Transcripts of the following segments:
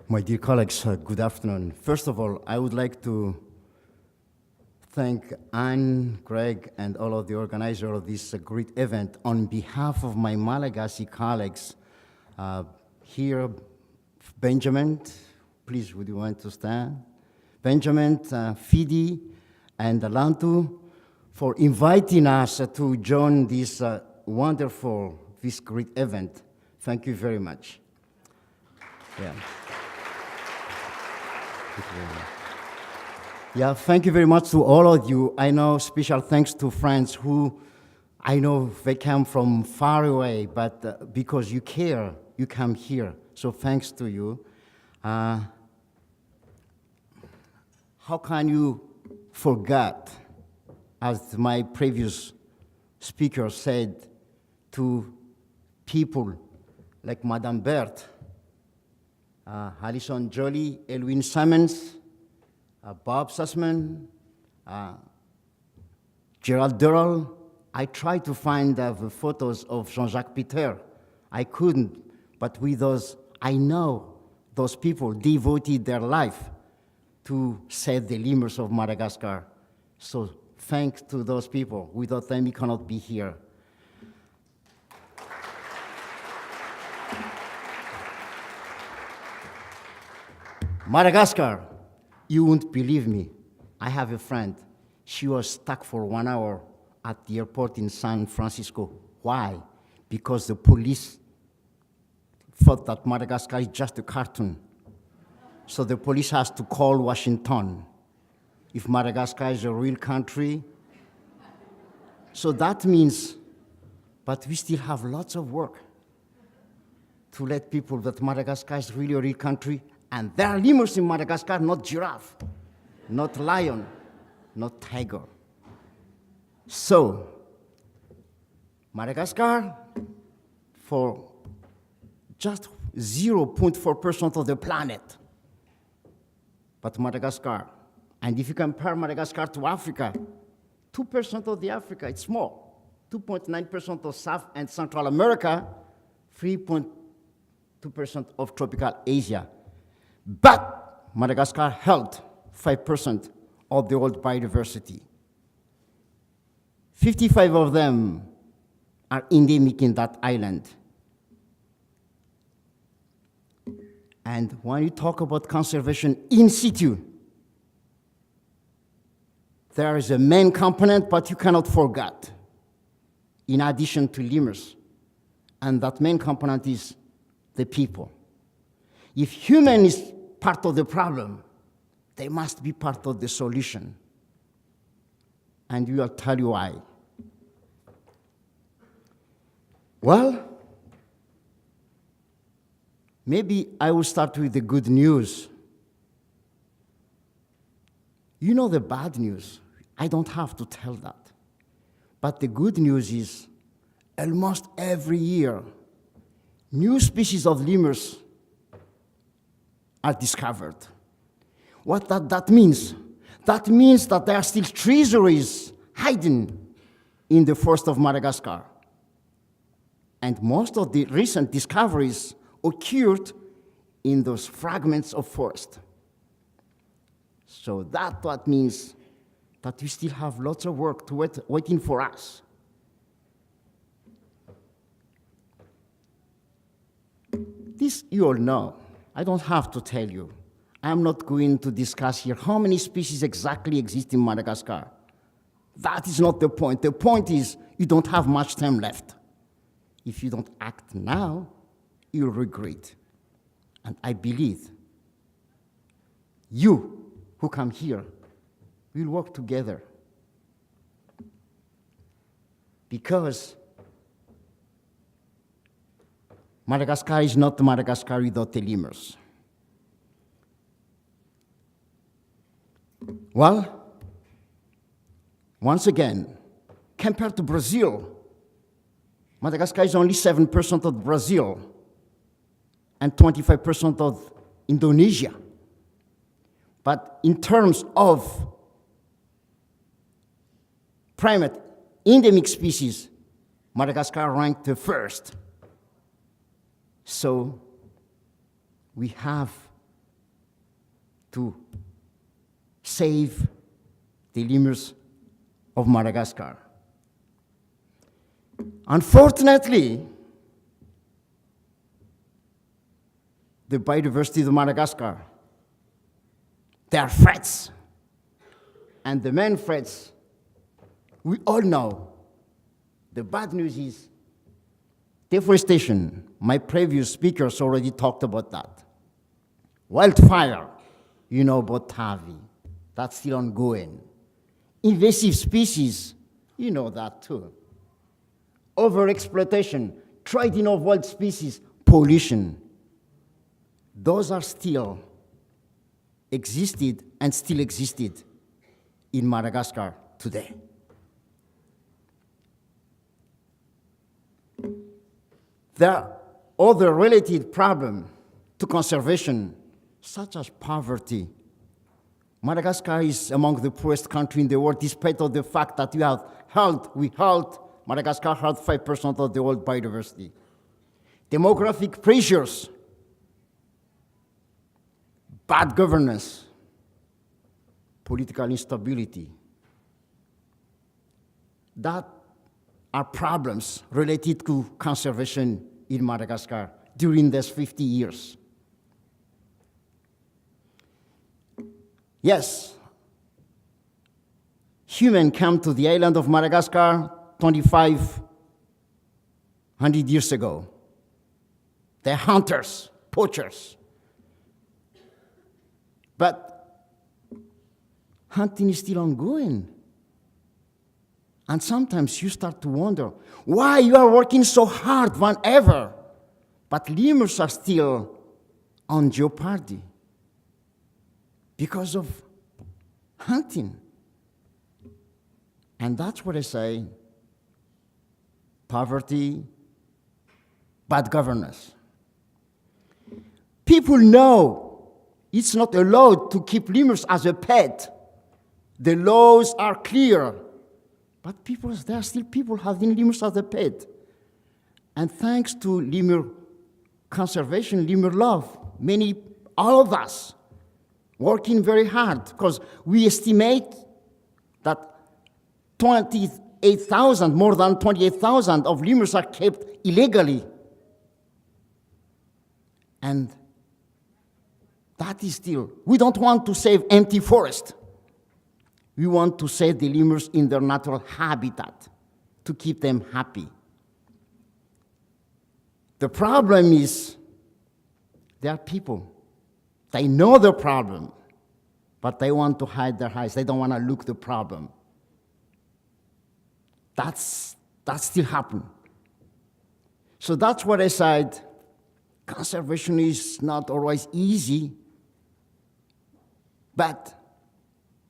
My dear colleagues, good afternoon. First of all, I would like to thank Anne, Greg, and all of the organizers of this great event on behalf of my Malagasy colleagues. Here, Benjamin, please would you want to stand? Benjamin, Fidi, and Lantu for inviting us to join this this great event. Thank you very much. Yeah. Yeah, thank you very much to all of you. I know special thanks to friends who I know they come from far away, but because you care, you come here. So thanks to you. How can you forget, as my previous speaker said, to people like Madame Bert, Alison Jolie, Elwin Simmons, Bob Sussman, Gerald Durrell. I tried to find the photos of Jean-Jacques Peter. I couldn't, but with those, I know those people devoted their life to save the lemurs of Madagascar. So thanks to those people. Without them, we cannot be here. Madagascar, you won't believe me. I have a friend. She was stuck for 1 hour at the airport in San Francisco. Why? Because the police thought that Madagascar is just a cartoon. So the police has to call Washington if Madagascar is a real country. So that means, but we still have lots of work to let people that Madagascar is really a real country. And there are lemurs in Madagascar, not giraffe, not lion, not tiger. So, Madagascar, for just 0.4% of the planet, but Madagascar, and if you compare Madagascar to Africa, 2% of the Africa, it's small. 2.9% of South and Central America, 3.2% of tropical Asia. But Madagascar held 5% of the world biodiversity. 55 of them are endemic in that island. And when you talk about conservation in situ, there is a main component, but you cannot forget, in addition to lemurs. And that main component is the people. If human is part of the problem, they must be part of the solution. And we will tell you why. Well, maybe I will start with the good news. You know the bad news. I don't have to tell that. But the good news is almost every year, new species of lemurs are discovered. What that means? That means that there are still treasuries hidden in the forest of Madagascar. And most of the recent discoveries occurred in those fragments of forest. So that means that we still have lots of work waiting for us. This you all know. I don't have to tell you. I'm not going to discuss here how many species exactly exist in Madagascar. That is not the point. The point is you don't have much time left. If you don't act now, you'll regret. And I believe you who come here will work together. Because Madagascar is not Madagascar without the lemurs. Well, once again, compared to Brazil, Madagascar is only 7% of Brazil and 25% of Indonesia. But in terms of primate endemic species, Madagascar ranked first. So we have to save the lemurs of Madagascar. Unfortunately, the biodiversity of Madagascar, there are threats. And the main threats, we all know. The bad news is deforestation. My previous speakers already talked about that. Wildfire, you know about Tavi. That's still ongoing. Invasive species, you know that too. Overexploitation, trading of wild species, pollution. Those are still existed and still existed in Madagascar today. There are other related problems to conservation, such as poverty. Madagascar is among the poorest countries in the world, despite of the fact that we held Madagascar held 5% of the world biodiversity. Demographic pressures, bad governance, political instability. That are problems related to conservation in Madagascar during these 50 years. Yes, humans came to the island of Madagascar 2,500 years ago. They're hunters, poachers. But hunting is still ongoing. And sometimes you start to wonder why you are working so hard whenever, but lemurs are still on jeopardy because of hunting. And that's what I say, poverty, bad governance. People know it's not allowed to keep lemurs as a pet. The laws are clear. But there are still people having lemurs as a pet. And thanks to lemur conservation, lemur love, all of us, working very hard, because we estimate that more than 28,000 of lemurs are kept illegally. And that is still, we don't want to save empty forest. We want to save the lemurs in their natural habitat to keep them happy. The problem is there are people, they know the problem, but they want to hide their eyes. They don't want to look the problem. That's still happen. So that's what I said. Conservation is not always easy, but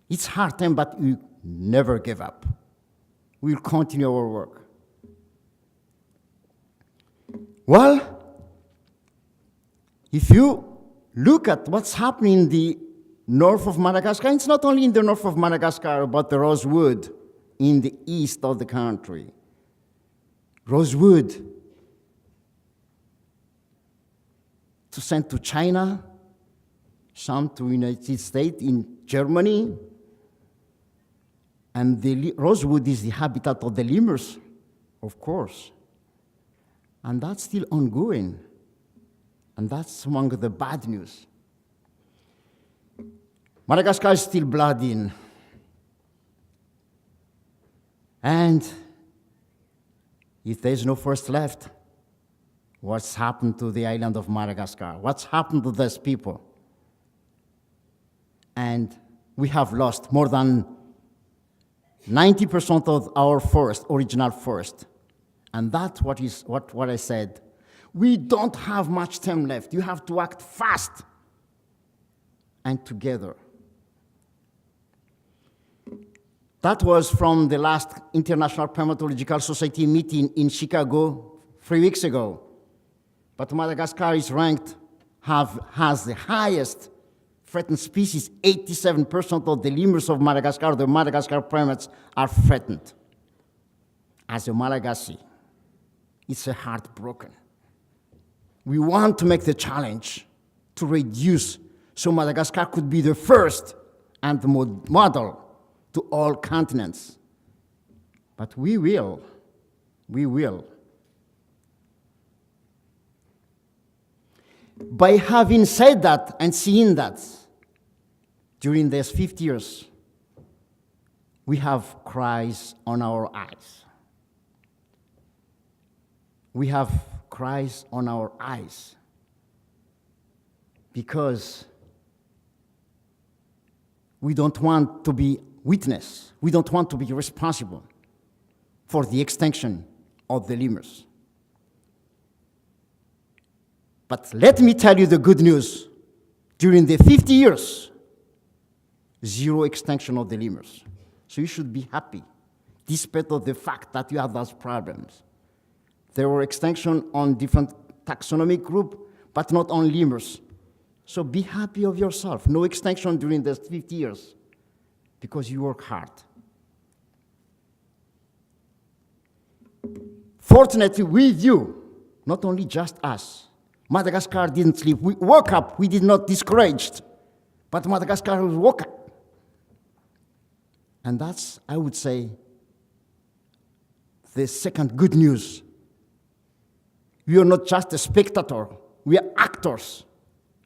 it's hard time, but we never give up. We'll continue our work. Well, if you look at what's happening in the north of Madagascar, it's not only in the north of Madagascar, but the rosewood in the east of the country. Rosewood to send to China, some to United States, in Germany. And the rosewood is the habitat of the lemurs, of course. And that's still ongoing. And that's among the bad news. Madagascar is still blooding. And if there's no forest left, what's happened to the island of Madagascar? What's happened to those people? And we have lost more than 90% of our forest, original forest. And that's what I said. We don't have much time left. You have to act fast and together. That was from the last International Primatological Society meeting in Chicago 3 weeks ago. But Madagascar is ranked, has the highest threatened species. 87% of the lemurs of Madagascar, the Madagascar primates, are threatened. As a Malagasy, it's a heart broken. We want to make the challenge to reduce So Madagascar could be the first and the model to all continents. But we will. By having said that and seeing that, during these 50 years, we have cries on our eyes. We have cries on our eyes because we don't want to be witness. We don't want to be responsible for the extinction of the lemurs. But let me tell you the good news. During the 50 years, zero extinction of the lemurs. So you should be happy, despite of the fact that you have those problems. There were extinction on different taxonomic group, but not on lemurs. So be happy of yourself. No extinction during those 50 years, because you work hard. Fortunately, with you, not only just us, Madagascar didn't sleep. We woke up. We did not discouraged, but Madagascar woke up. And that's, I would say, the second good news. We are not just a spectator. We are actors.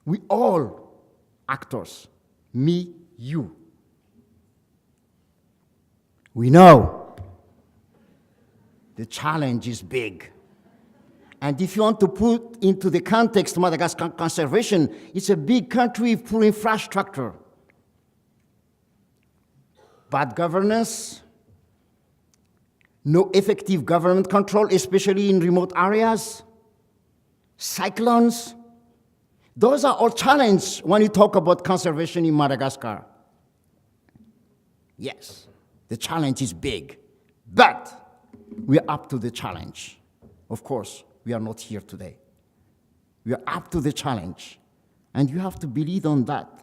We all actors. Me, you. We know the challenge is big. And if you want to put into the context Madagascar conservation, it's a big country with poor infrastructure. Bad governance, no effective government control, especially in remote areas, cyclones. Those are all challenges when you talk about conservation in Madagascar. Yes, the challenge is big, but we are up to the challenge. Of course, we are not here today. We are up to the challenge, and you have to believe on that.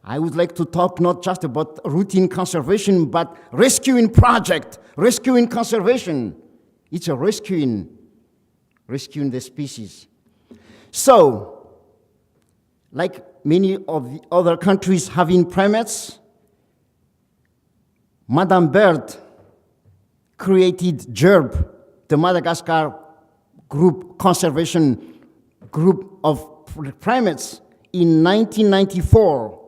I would like to talk not just about routine conservation, but rescuing project, rescuing conservation. It's a rescuing the species. So, like many of the other countries having primates, Madame Bird created GERB, the Madagascar Conservation Group of Primates, in 1994.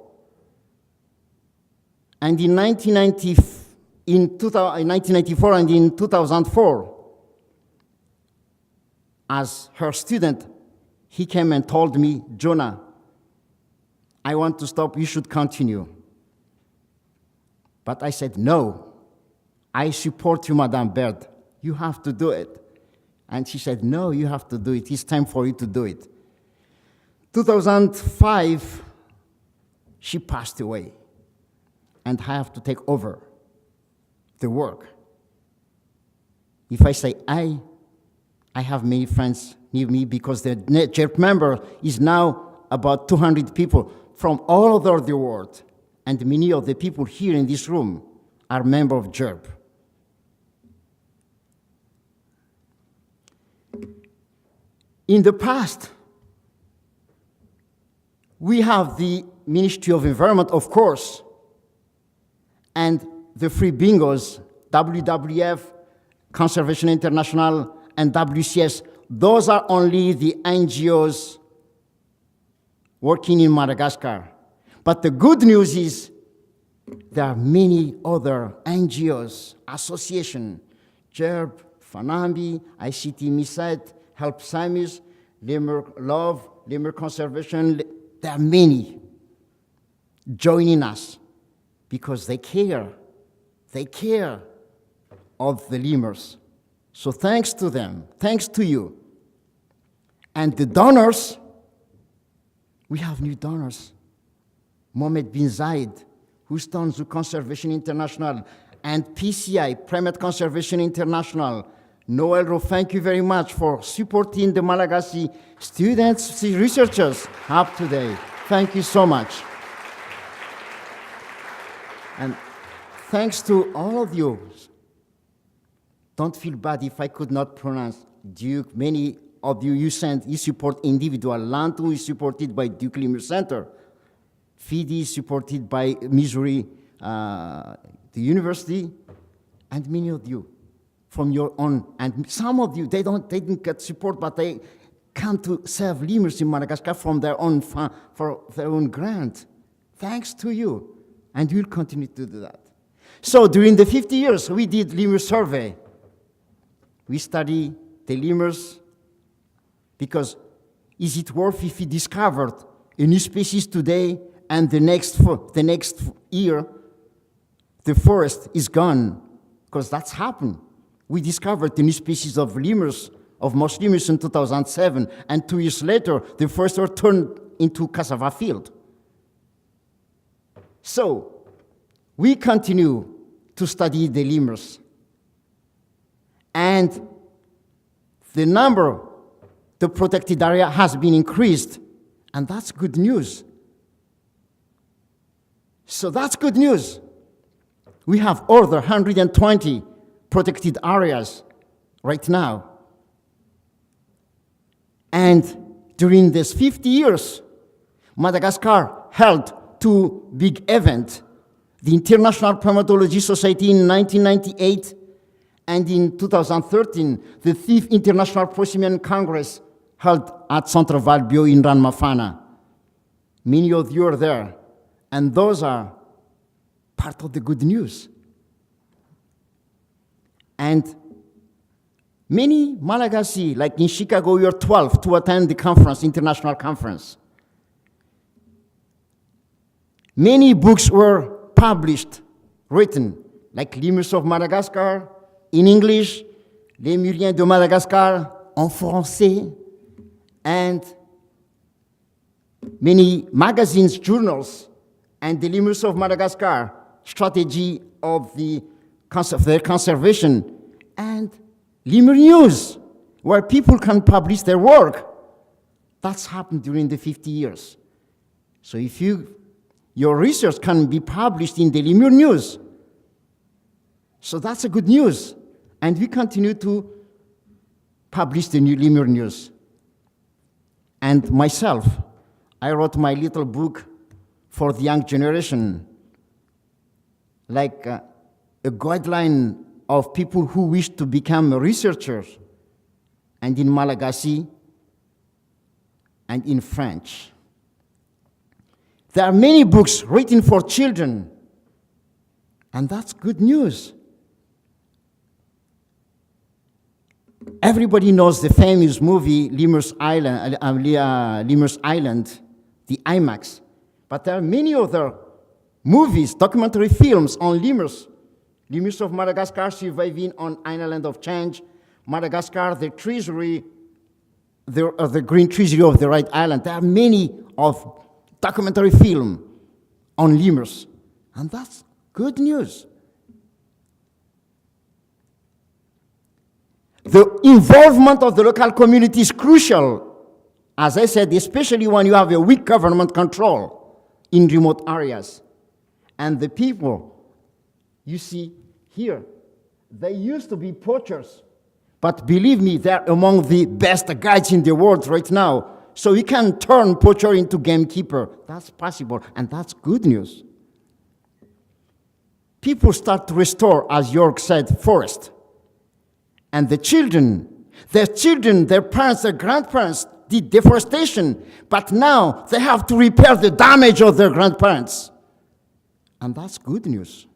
And in 1994 and in 2004, as her student, he came and told me, Jonah, I want to stop, you should continue. But I said, no, I support you, Madame Bird. You have to do it. And she said, no, you have to do it. It's time for you to do it. 2005, she passed away. And I have to take over the work. If I say I have many friends near me because the GERP member is now about 200 people from all over the world. And many of the people here in this room are members of GERB. In the past, we have the Ministry of Environment, of course, and the three bingos, WWF, Conservation International, and WCS. Those are only the NGOs working in Madagascar. But the good news is there are many other NGOs, associations, GERB, FANAMBI, ICT MISET, Help Samis, Lemur Love, Lemur Conservation. There are many joining us because they care of the lemurs. So thanks to them, thanks to you. And the donors, we have new donors. Mohamed bin Zayed, Houston Zoo Conservation International, and PCI, Primate Conservation International. Noel Ro, thank you very much for supporting the Malagasy students, researchers up today. Thank you so much. And thanks to all of you. Don't feel bad if I could not pronounce Duke, many of the IUCN is support individual. Lantu is supported by Duke Lemur Center. FIDI is supported by Missouri, the university, and many of you from your own. And some of you, they didn't get support, but they come to save lemurs in Madagascar from their own for their own grant. Thanks to you, and we'll continue to do that. So during the 50 years, we did lemur survey. We study the lemurs because is it worth if we discovered a new species today and the next year the forest is gone? Because that's happened. We discovered the new species of lemurs, of moss lemurs in 2007, and 2 years later, the forest were turned into cassava field. So, we continue to study the lemurs. And the number, the protected area has been increased, and that's good news. So that's good news. We have over 120 protected areas right now. And during these 50 years, Madagascar held two big events. The International Primatological Society in 1998, and in 2013, the 5th International Prosimian Congress held at Centre Valbio in Ranmafana. Many of you are there, and those are part of the good news. And many Malagasy, like in Chicago, you're 12 to attend the conference, international conference. Many books were published, written, like Lemurs of Madagascar, in English, Lemuriens de Madagascar, en français, and many magazines, journals, and the Lemurs of Madagascar, strategy of their conservation, and Lemur News, where people can publish their work. That's happened during the 50 years. So if your research can be published in the Lemur News, so that's a good news. And we continue to publish the new Lemur News. And myself, I wrote my little book for the young generation, like a guideline of people who wish to become researchers, and in Malagasy and in French. There are many books written for children, and that's good news. Everybody knows the famous movie Lemur's Island, the IMAX. But there are many other movies, documentary films on lemurs. Lemurs of Madagascar surviving on Island of Change, Madagascar, the treasury, the green treasury of the right island. There are many of documentary film on lemurs, and that's good news. The involvement of the local community is crucial, as I said, especially when you have a weak government control in remote areas. And the people, you see here, they used to be poachers, but believe me, they're among the best guides in the world right now. So we can turn poacher into gamekeeper. That's possible, and that's good news. People start to restore, as Jörg said, forest. And the children, their parents, their grandparents did deforestation, but now they have to repair the damage of their grandparents. And that's good news.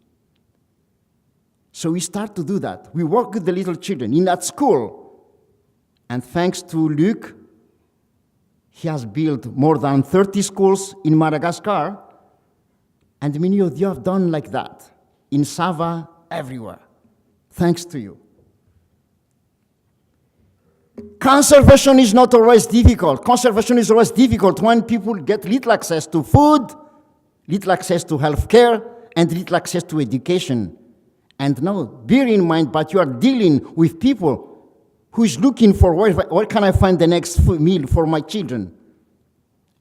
So we start to do that. We work with the little children in that school. And thanks to Luc, he has built more than 30 schools in Madagascar, and many of you have done like that, in Sava, everywhere. Thanks to you. Conservation is not always difficult. Conservation is always difficult when people get little access to food, little access to health care, and little access to education. And now, bear in mind, but you are dealing with people who is looking for where can I find the next meal for my children.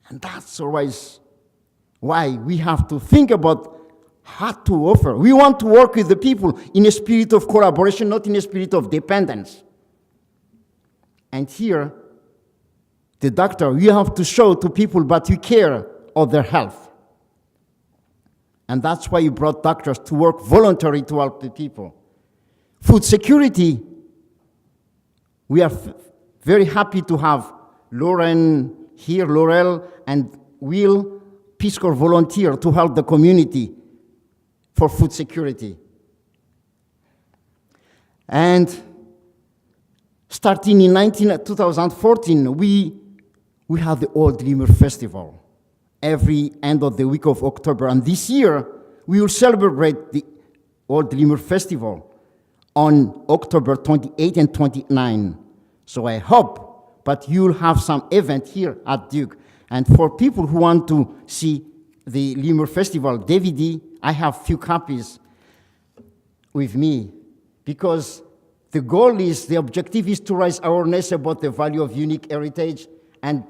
And that's always why we have to think about how to offer. We want to work with the people in a spirit of collaboration, not in a spirit of dependence. And here, the doctor, you have to show to people that you care of their health. And that's why you brought doctors to work voluntarily to help the people. Food security, we are very happy to have Lauren here, Laurel, and Will, Peace Corps volunteer to help the community for food security. And starting in 2014, we had the Old Lemur Festival every end of the week of October. And this year, we will celebrate the Old Lemur Festival on October 28 and 29. So I hope that you'll have some event here at Duke. And for people who want to see the Lemur Festival DVD, I have few copies with me, because the goal is, the objective is to raise awareness about the value of unique heritage and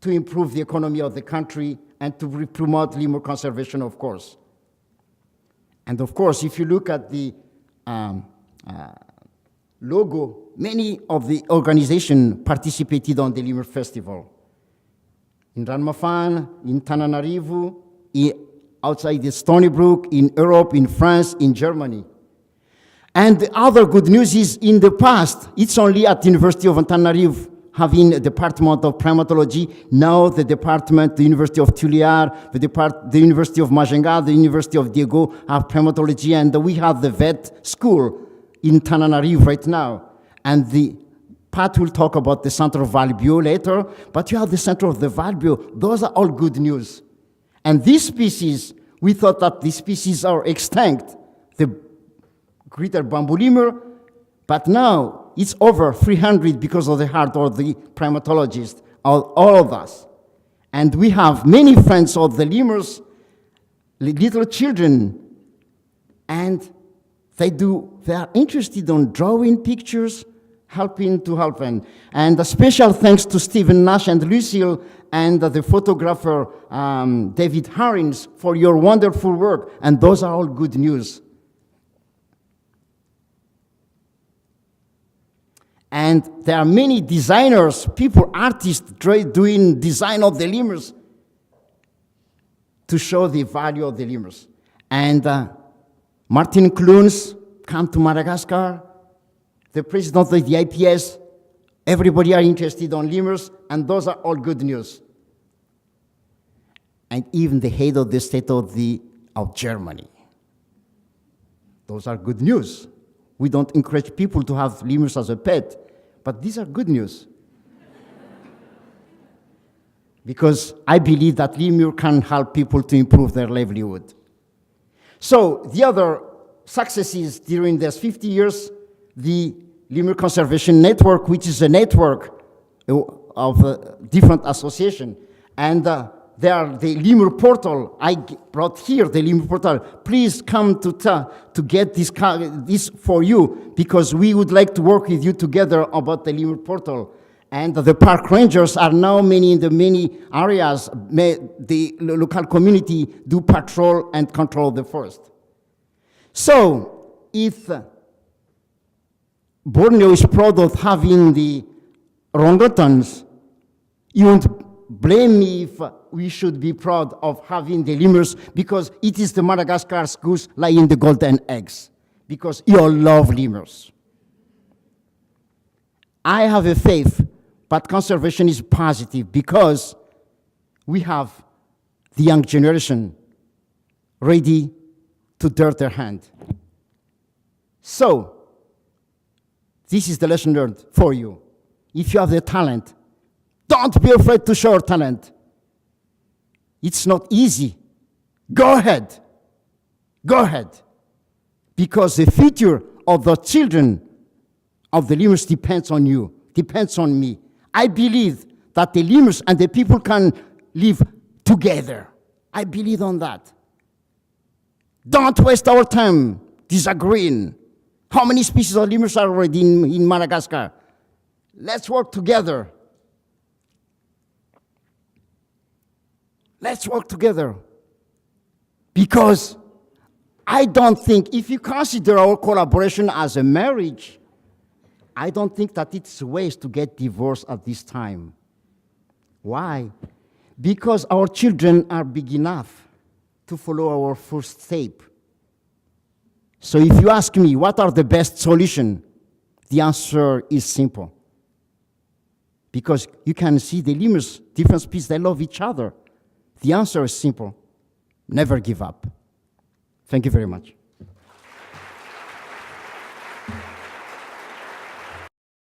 to improve the economy of the country and to promote lemur conservation, of course. And of course, if you look at the logo, many of the organizations participated on the Lemur Festival. In Ranmafan, in Tananarivo, outside the Stony Brook, in Europe, in France, in Germany. And the other good news is, in the past, it's only at the University of Antananarivo having a department of primatology. Now the department, the University of Tuliar, the University of Majenga, the University of Diego have primatology, and we have the vet school in Tananarivo right now. And Pat will talk about the Center of Valbio later, but you have the Center of the Valbio. Those are all good news. And these species, we thought that these species are extinct, the greater bamboo lemur, but now it's over 300 because of the heart of the primatologists, all of us. And we have many friends of the lemurs, little children, and they are interested in drawing pictures, helping to help them. And a special thanks to Stephen Nash and Lucille and the photographer David Harins for your wonderful work. And those are all good news. And there are many designers, people, artists doing design of the lemurs to show the value of the lemurs. And Martin Kloons come to Madagascar, the president of the IPS, everybody are interested on lemurs, and those are all good news. And even the head of the state of Germany. Those are good news. We don't encourage people to have lemurs as a pet, but these are good news. Because I believe that lemur can help people to improve their livelihood. So the other successes during these 50 years, the Lemur Conservation Network, which is a network of different associations, and there are the Lemur Portal. I brought here the Lemur Portal. Please come to get this for you, because we would like to work with you together about the Lemur Portal. And the park rangers are now in the many areas. The local community do patrol and control the forest. So, if Borneo is proud of having the orangutans, you won't blame me if we should be proud of having the lemurs, because it is the Madagascar's goose laying the golden eggs, because you all love lemurs. I have a faith, but conservation is positive, because we have the young generation ready to dare their hand. So, this is the lesson learned for you. If you have the talent, don't be afraid to show your talent. It's not easy. Go ahead. Go ahead. Because the future of the children of the lemurs depends on you, depends on me. I believe that the lemurs and the people can live together. I believe on that. Don't waste our time disagreeing. How many species of lemurs are already in Madagascar? Let's work together. Let's work together. Because I don't think, if you consider our collaboration as a marriage, I don't think that it's a waste to get divorced at this time. Why? Because our children are big enough to follow our first step. So if you ask me, what are the best solutions? The answer is simple. Because you can see the lemurs, different species, they love each other. The answer is simple. Never give up. Thank you very much.